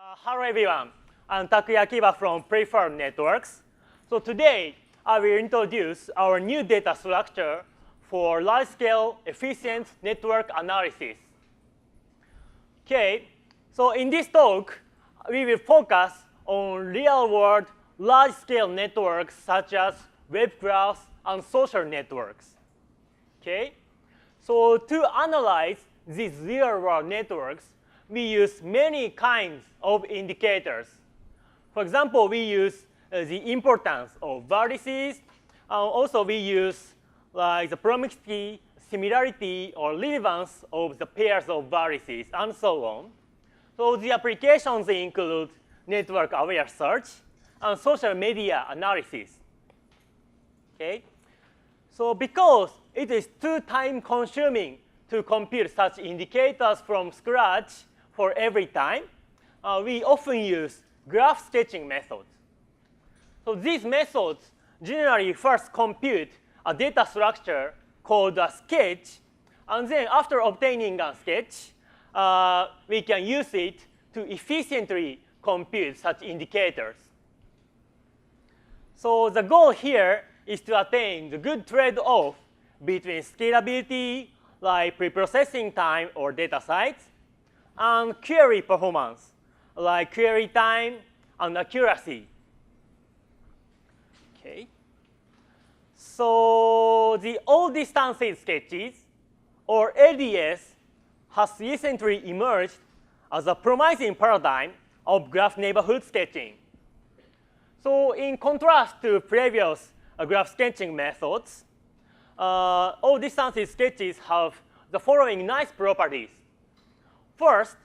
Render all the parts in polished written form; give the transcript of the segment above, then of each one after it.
Hello everyone, I'm Takuya Akiba from Preferred Networks. So today I will introduce our new data structure for large-scale efficient network analysis. Okay, so in this talk we will focus on real-world large-scale networks such as web graphs and social networks. Okay, so to analyze these real-world networks, we use many kinds of indicators. For example, we use the importance of vertices. Also, we use like the probabilistic, similarity, or relevance of the pairs of vertices, and so on. So the applications include network-aware search and social media analysis. Okay? So because it is too time-consuming to compute such indicators from scratch for every time, we often use graph sketching methods. So these methods generally first compute a data structure called a sketch, and then after obtaining a sketch, we can use it to efficiently compute such indicators. So the goal here is to attain the good trade-off between scalability, like preprocessing time or data size, and query performance, like query time and accuracy. Okay. So the all distances sketches, or ADS, has recently emerged as a promising paradigm of graph neighborhood sketching. So in contrast to previous graph sketching methods, all distances sketches have the following nice properties. First,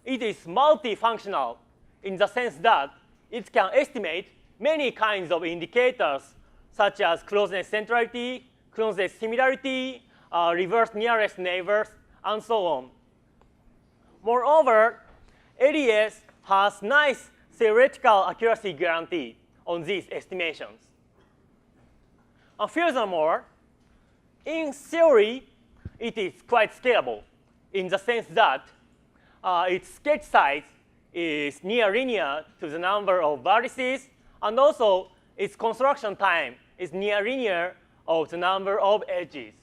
it is multifunctional in the sense that it can estimate many kinds of indicators such as closeness centrality, closeness similarity, reverse nearest neighbors, and so on. Moreover, ADS has nice theoretical accuracy guarantee on these estimations. And furthermore, in theory, it is quite scalable in the sense that its sketch size is near linear to the number of vertices, and also its construction time is near linear of the number of edges.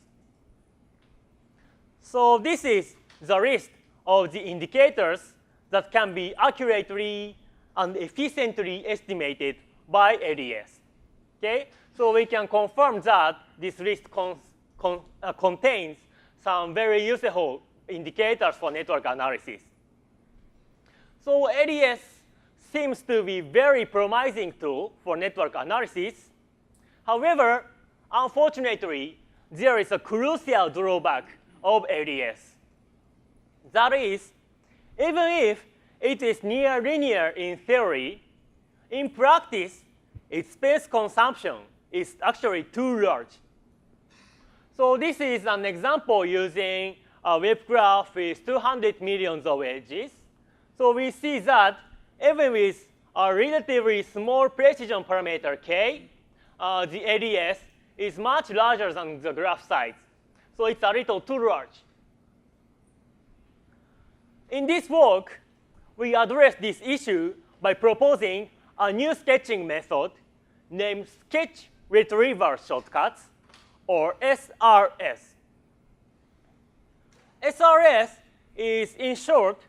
So this is the list of the indicators that can be accurately and efficiently estimated by ADS. Okay? So we can confirm that this list contains some very useful indicators for network analysis. So ADS seems to be a very promising tool for network analysis. However, unfortunately, there is a crucial drawback of ADS. That is, even if it is near linear in theory, in practice, its space consumption is actually too large. So this is an example using a web graph with 200 million of edges. So we see that even with a relatively small precision parameter k, the ADS is much larger than the graph size. So it's a little too large. In this work, we address this issue by proposing a new sketching method named sketch retrieval shortcuts, or SRS. SRS is, in short,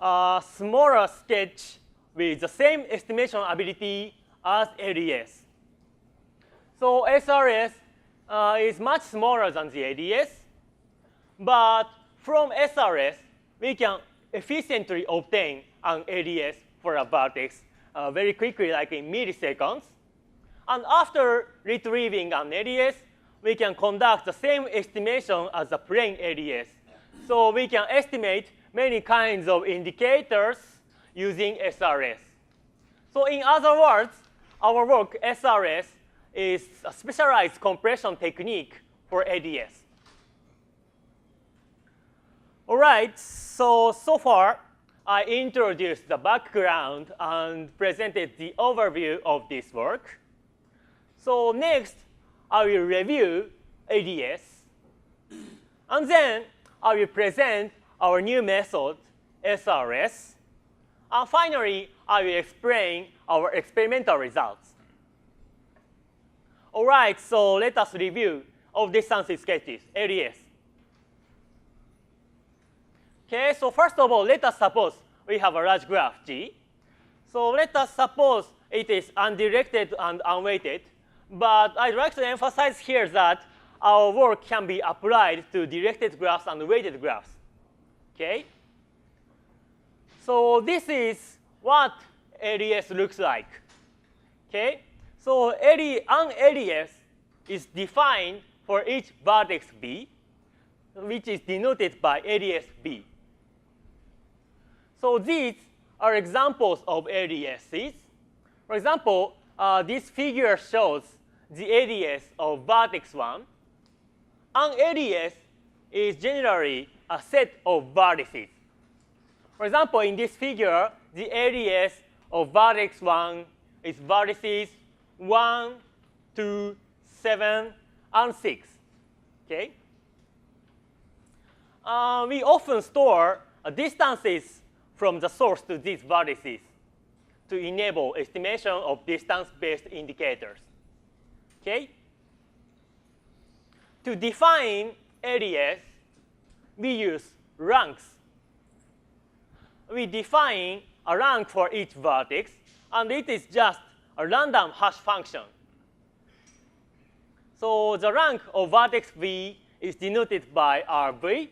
a smaller sketch with the same estimation ability as ADS. So SRS is much smaller than the ADS, but from SRS, we can efficiently obtain an ADS for a vertex very quickly, like in milliseconds. And after retrieving an ADS, we can conduct the same estimation as a plain ADS. So we can estimate many kinds of indicators using SRS. So in other words, our work, SRS, is a specialized compression technique for ADS. All right, so far, I introduced the background and presented the overview of this work. So next, I will review ADS. And then I will present our new method, SRS. And finally, I will explain our experimental results. All right, so let us review of distance sketches, LDS. Okay, so first of all, let us suppose we have a large graph G. So let us suppose it is undirected and unweighted. But I'd like to emphasize here that our work can be applied to directed graphs and weighted graphs. Okay? So this is what LDS looks like. Okay? So an LDS is defined for each vertex B, which is denoted by LDS B. So these are examples of LDSs. For example, this figure shows the LDS of vertex 1. An LDS is generally a set of vertices. For example, in this figure, the LDS of vertex 1 is vertices 1, 2, 7, and 6. Okay? We often store distances from the source to these vertices to enable estimation of distance-based indicators. Okay? To define LDS, we use ranks. We define a rank for each vertex, and it is just a random hash function. So the rank of vertex V is denoted by RV.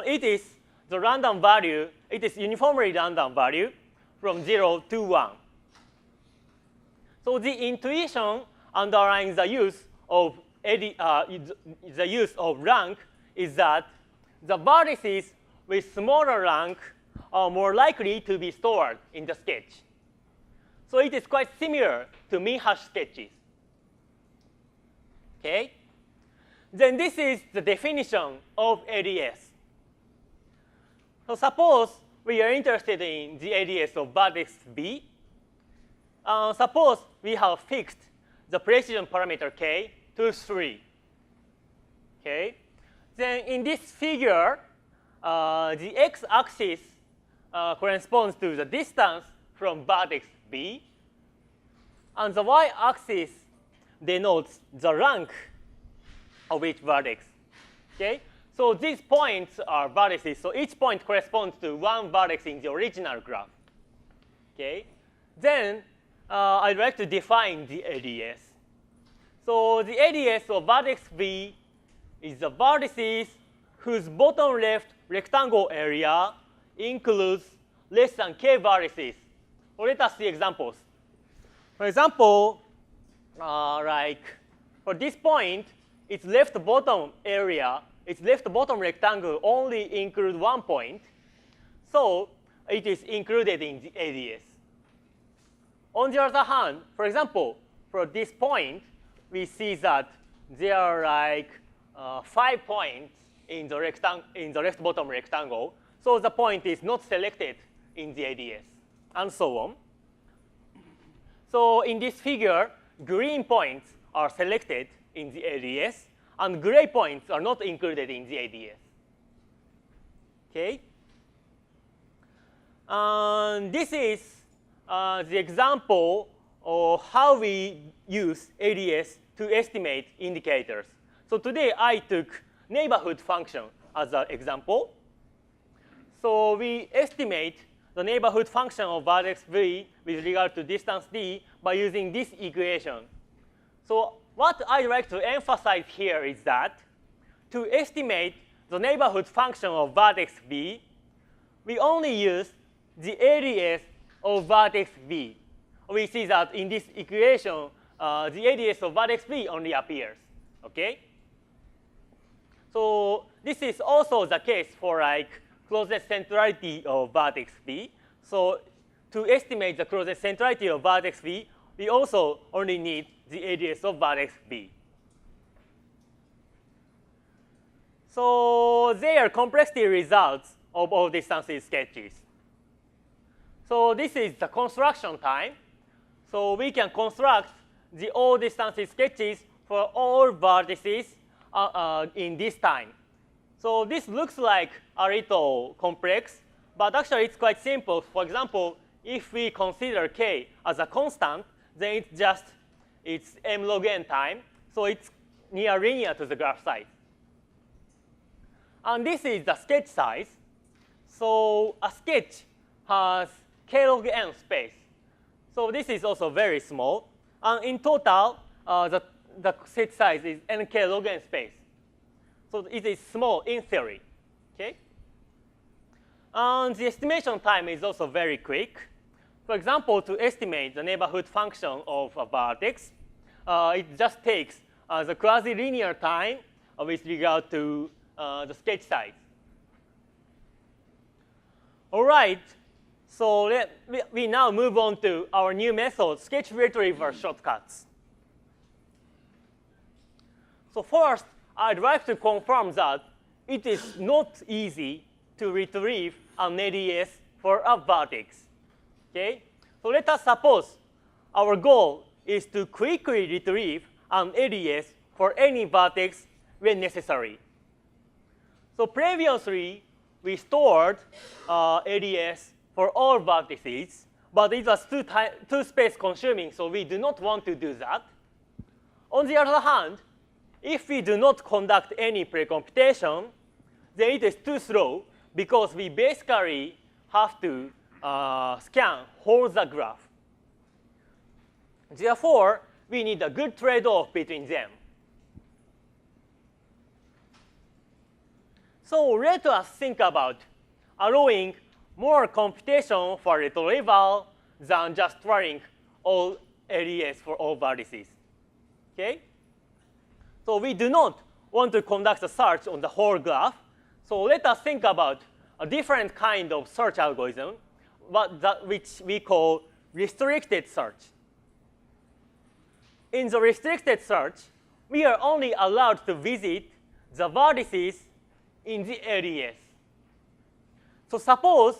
It is the random value. It is uniformly random value from 0 to 1. So the intuition underlying the use of rank is that the vertices with smaller rank are more likely to be stored in the sketch. So it is quite similar to mean hash sketches. Okay? Then this is the definition of LDS. So suppose we are interested in the LDS of vertex B. Suppose we have fixed the precision parameter k to 3. Okay? Then in this figure, the x-axis corresponds to the distance from vertex B, and the y-axis denotes the rank of each vertex. Okay? So these points are vertices. So each point corresponds to one vertex in the original graph. Okay? Then I'd like to define the LDS. So the LDS of vertex V is the vertices whose bottom left rectangle area includes less than k vertices. So let us see examples. For example, like for this point, its left bottom area, its left bottom rectangle only includes 1 point. So it is included in the LDS. On the other hand, for example, for this point, we see that there are like 5 points in the left bottom rectangle. So the point is not selected in the LDS, and so on. So in this figure, green points are selected in the LDS, and gray points are not included in the LDS. Okay? And this is the example of how we use LDS to estimate indicators. So today I took neighborhood function as an example. So we estimate the neighborhood function of vertex V with regard to distance d by using this equation. So what I'd like to emphasize here is that to estimate the neighborhood function of vertex V, we only use the LDS of vertex V. We see that in this equation, the LDS of vertex V only appears. Okay? So this is also the case for like closest centrality of vertex V. So to estimate the closest centrality of vertex V, we also only need the LDS of vertex V. So they are complexity results of all distance sketches. So this is the construction time. So we can construct the all distance sketches for all vertices in this time. So this looks like a little complex, But actually, it's quite simple. For example, if we consider k as a constant, then it's m log n time. So it's near linear to the graph size. And this is the sketch size. So a sketch has k log n space. So this is also very small. And in total, the sketch size is nk log n space. So it is small in theory. Okay? And the estimation time is also very quick. For example, to estimate the neighborhood function of a vertex, it just takes the quasi-linear time with regard to the sketch size. All right. So we now move on to our new method, sketch retrieval shortcuts. So first, I'd like to confirm that it is not easy to retrieve an ADS for a vertex. Okay? So let us suppose our goal is to quickly retrieve an ADS for any vertex when necessary. So previously, we stored ADS for all vertices, but it was too space consuming, so we do not want to do that. On the other hand, if we do not conduct any pre-computation, then it is too slow because we basically have to scan whole the graph. Therefore, we need a good trade-off between them. So let us think about allowing more computation for retrieval than just trying all ADS for all vertices. Okay? So we do not want to conduct a search on the whole graph. So let us think about a different kind of search algorithm, which we call restricted search. In the restricted search, we are only allowed to visit the vertices in the ADS. So suppose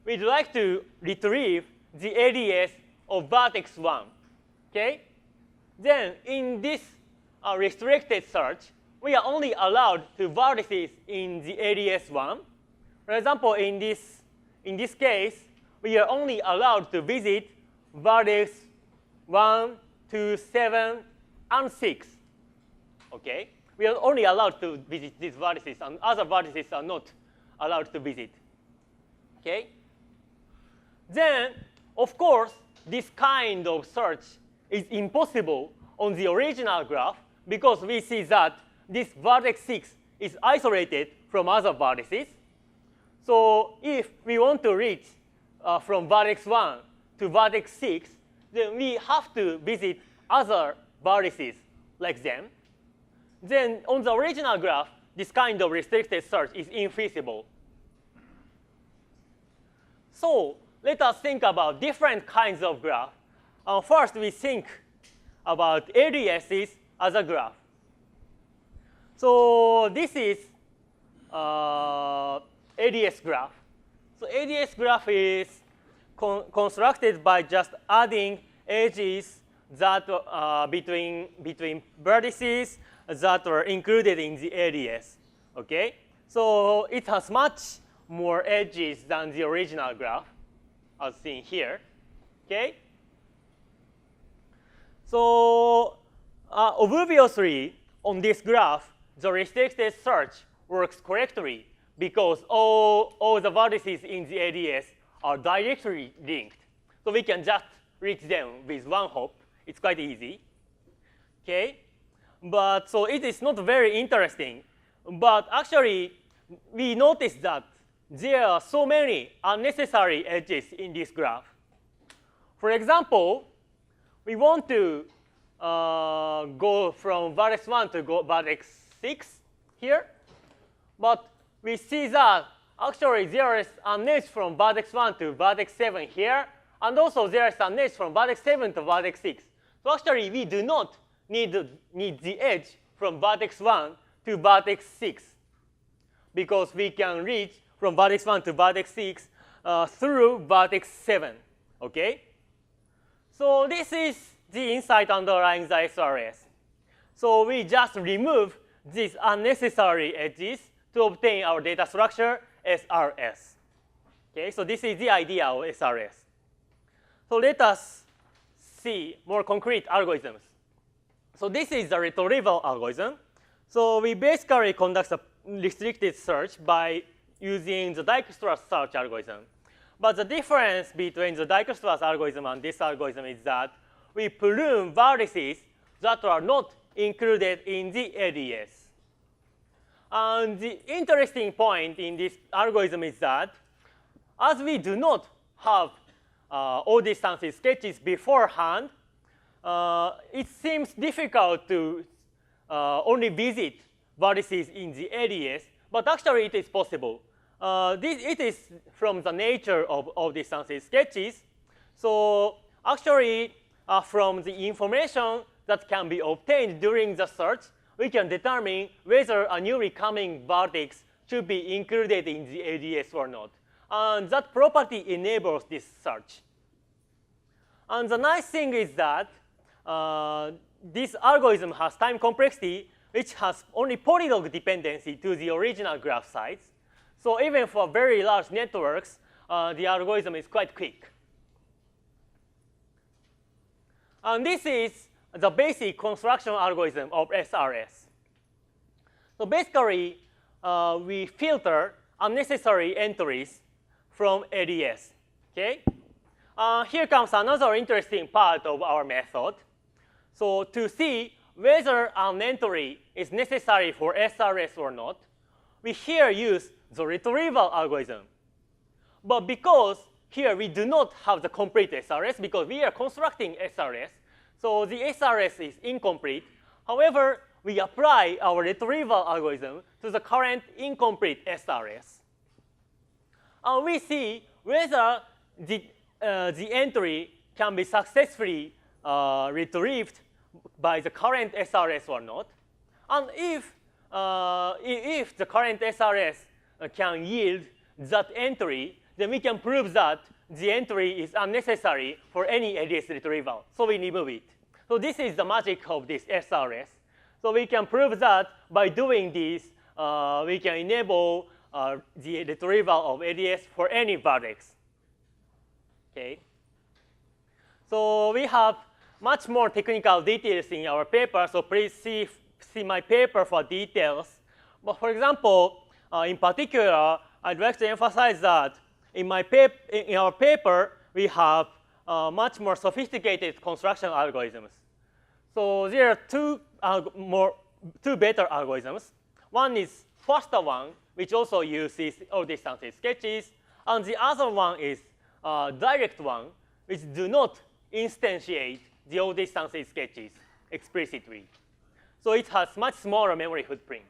we'd like to retrieve the ADS of vertex 1. Okay? Then in this restricted search, we are only allowed to vertices in the ADS 1. For example, in this case, we are only allowed to visit vertex 1, 2, 7, and 6. Okay? We are only allowed to visit these vertices, and other vertices are not allowed to visit. Okay? Then, of course, this kind of search is impossible on the original graph because we see that this vertex 6 is isolated from other vertices. So if we want to reach from vertex 1 to vertex 6, then we have to visit other vertices like them. Then on the original graph, this kind of restricted search is infeasible. So let us think about different kinds of graph. First, we think about ADSs as a graph. So this is ADS graph. So ADS graph is constructed by just adding edges that between vertices that are included in the ADS. Okay? So it has much more edges than the original graph, as seen here. Okay? So obviously, on this graph, the restricted search works correctly because all the vertices in the ADS are directly linked. So we can just reach them with one hop. It's quite easy. Okay? But so it is not very interesting. But actually, we noticed that there are so many unnecessary edges in this graph. For example, we want to go from vertex 1 to vertex 6 here. But we see that actually there is an edge from vertex 1 to vertex 7 here. And also there is an edge from vertex 7 to vertex 6. So actually, we do not need the edge from vertex 1 to vertex 6 because we can reach from vertex 1 to vertex 6 through vertex 7. Okay? So this is the insight underlying the SRS. So we just remove these unnecessary edges to obtain our data structure SRS. Okay, so this is the idea of SRS. So let us see more concrete algorithms. So this is the retrieval algorithm. So we basically conduct a restricted search by using the Dijkstra's search algorithm. But the difference between the Dijkstra's algorithm and this algorithm is that we prune vertices that are not included in the ADS. And the interesting point in this algorithm is that as we do not have all distances sketches beforehand, it seems difficult to only visit vertices in the ADS, but actually it is possible. It is from the nature of all distances sketches. So actually, from the information that can be obtained during the search, we can determine whether a newly coming vertex should be included in the ADS or not. And that property enables this search. And the nice thing is that this algorithm has time complexity, which has only polylog dependency to the original graph size. So even for very large networks, the algorithm is quite quick. And this is the basic construction algorithm of SRS. So basically, we filter unnecessary entries from ADS. Okay? Here comes another interesting part of our method. So to see whether an entry is necessary for SRS or not, we here use the retrieval algorithm. But because here we do not have the complete SRS, because we are constructing SRS, so the SRS is incomplete. However, we apply our retrieval algorithm to the current incomplete SRS. And we see whether the entry can be successfully retrieved by the current SRS or not. And if the current SRS can yield that entry, then we can prove that the entry is unnecessary for any ADS retrieval. So we remove it. So this is the magic of this SRS. So we can prove that by doing this, we can enable the retrieval of ADS for any vertex. Okay. So we have much more technical details in our paper. So please see my paper for details. But for example, in particular, I'd like to emphasize that in our paper, we have much more sophisticated construction algorithms. So there are two better algorithms. One is faster one, which also uses all distances sketches, and the other one is direct one, which do not instantiate the all distances sketches explicitly. So it has much smaller memory footprint.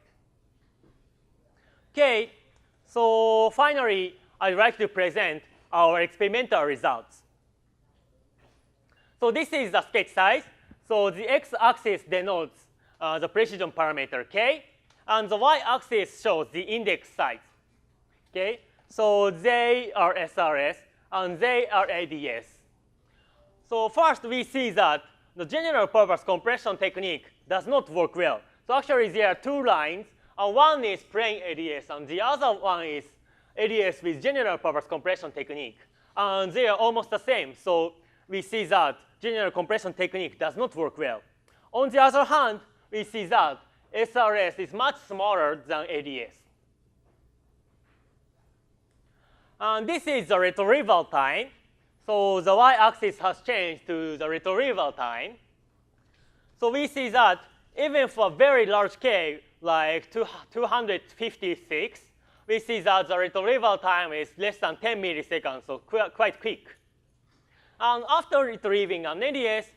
Okay, so finally, I'd like to present our experimental results. So this is the sketch size. So the x-axis denotes the precision parameter k, and the y-axis shows the index size. Okay, so they are SRS, and they are ADS. So first, we see that the general purpose compression technique does not work well. So actually, there are two lines, and one is plain ADS, and the other one is ADS with general purpose compression technique. And they are almost the same. So we see that general compression technique does not work well. On the other hand, we see that SRS is much smaller than ADS. And this is the retrieval time. So the y-axis has changed to the retrieval time. So we see that even for very large k, like 256, we see that the retrieval time is less than 10 milliseconds, so quite quick. And after retrieving an ADS,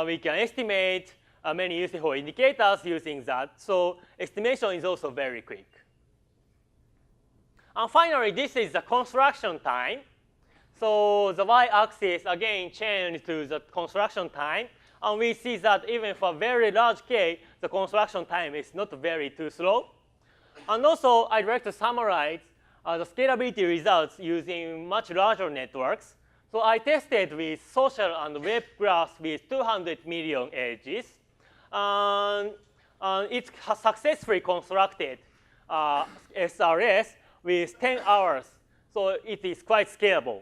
we can estimate many useful indicators using that. So estimation is also very quick. And finally, this is the construction time. So the y-axis again changed to the construction time. And we see that even for very large k, the construction time is not very too slow. And also, I'd like to summarize the scalability results using much larger networks. So I tested with social and web graphs with 200 million edges. And it has successfully constructed SRS with 10 hours. So it is quite scalable.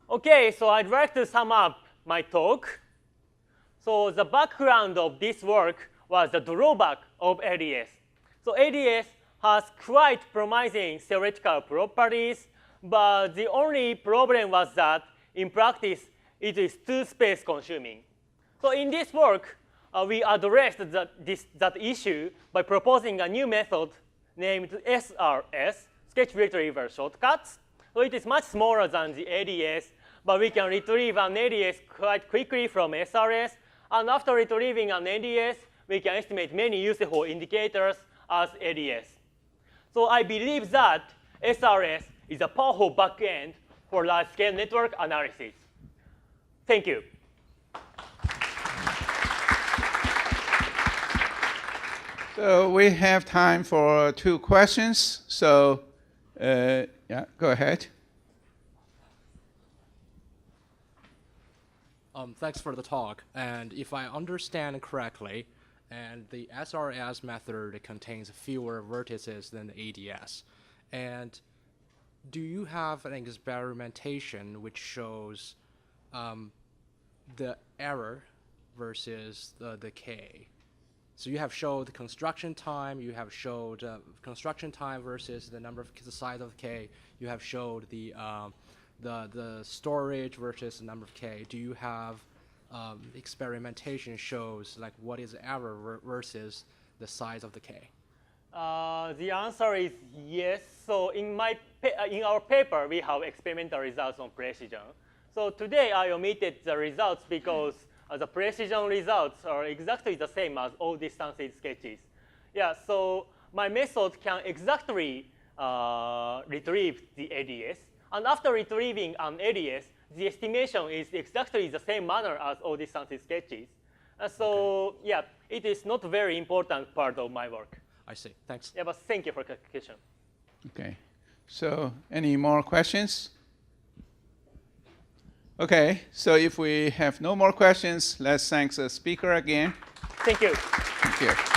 OK, so I'd like to sum up my talk. So the background of this work was the drawback of ADS. So ADS has quite promising theoretical properties, but the only problem was that in practice, it is too space consuming. So in this work, we addressed that issue by proposing a new method named SRS, sketch retrieval shortcuts. So it is much smaller than the ADS, but we can retrieve an ADS quite quickly from SRS. And after retrieving an ADS, we can estimate many useful indicators as ADS. So I believe that SRS is a powerful backend for large-scale network analysis. Thank you. So we have time for 2 questions. So yeah, go ahead. Thanks for the talk. And if I understand correctly, and the SRS method contains fewer vertices than the ADS. And do you have an experimentation which shows the error versus the K? So you have showed construction time. You have showed construction time versus the size of K. You have showed the storage versus the number of K. Do you have experimentation shows like what is the error versus the size of the K? The answer is yes. So in our paper, we have experimental results on precision. So today I omitted the results because the precision results are exactly the same as all distances sketches. Yeah, so my method can exactly retrieve the ADS. And after retrieving an ADS, the estimation is exactly the same manner as all distances sketches. So yeah, it is not a very important part of my work. I see. Thanks. Yeah, but thank you for the question. OK. So any more questions? OK. So if we have no more questions, let's thank the speaker again. Thank you. Thank you.